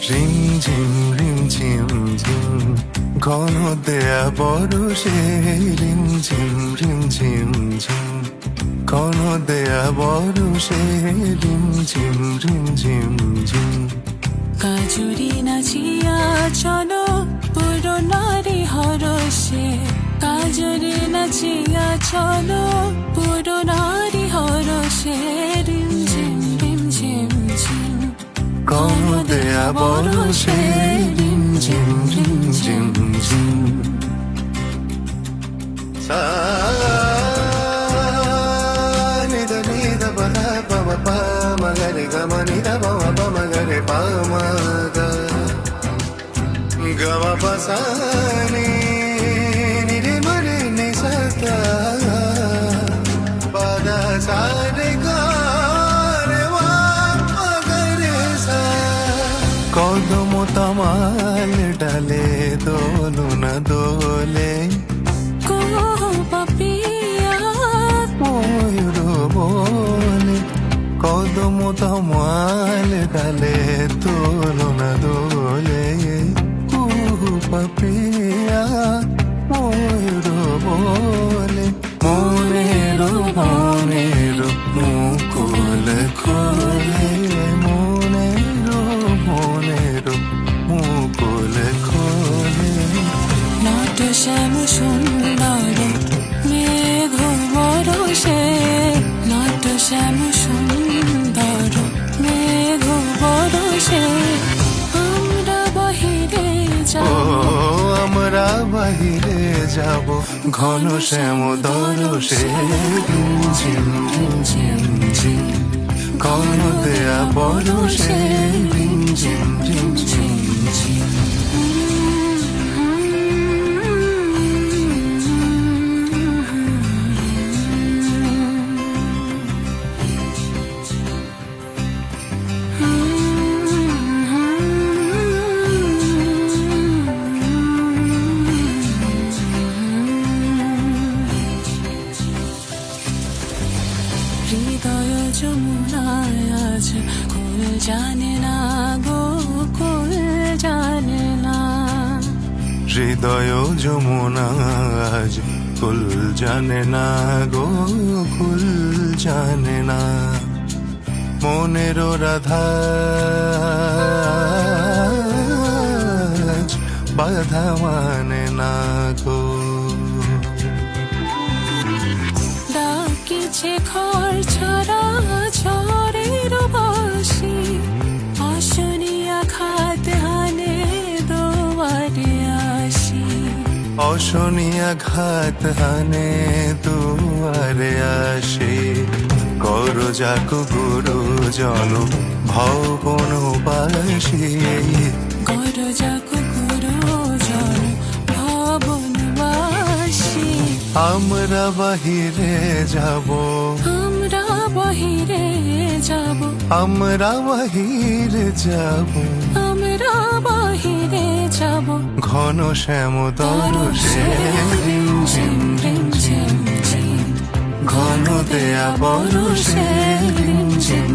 রিমঝিম ঘন দেয়া বরষে রিমঝিম ঘন দেয়া বরষে রিমঝিম কাজুরি নাচিয়া চলো পুরো নারী হরষে কাজুরি নাচিয়া চলো পুরো নারী হরষে রিমঝিম ঘন দেয়া বরষে রিমঝিম নিদ নিদ পদ পম প মগরে গম নিদ পম প মগরে পম গম পসানি নিরে মরে নি সতা পদ সারে গরে ওয়া মগরে সা কদম তমাল ডালে দোলু না দোলে বলে কদম তমাল ডালে দোলো না দোলে পাপিয়া ময়ূর বলে মনেরো মুকুল খোলে মনেরো মুকুল খোলে নাট শ্যাম সুন্দর মেঘ বরষে নাট শ্যাম সুন্দর মেঘ বরষে আমরা বাহিরে যাব আমরা বাহিরে যাব ঘন শ্যাম দরসে ঝিম ঘন দেয়া বরষে ঝিম হৃদয় যমুনায় আজ কুল জানে না গো কুল জানে না হৃদয় যমুনা আজ কুল জানে না গো কুল জানে না মনের রাধা বাধা মানে না গো ডাকিছে খর ছড়া ছড়ের বাসি অশুনিয়া খাত হানে দোয়ারে আসি অশনিয়া ঘাত হানে দুয়ারে আসে কর যাকু গুরু জন ভবনবাসী গর যাকু গুরু জন ভবনবাসী আমরা বাহিরে যাব আমরা বাহিরে যাব আমরা বাহিরে যাব আমরা বাহিরে যাব ঘন শ্যাম দরসে রিমঝিম ঘন দেয়া বরষে রিমঝিম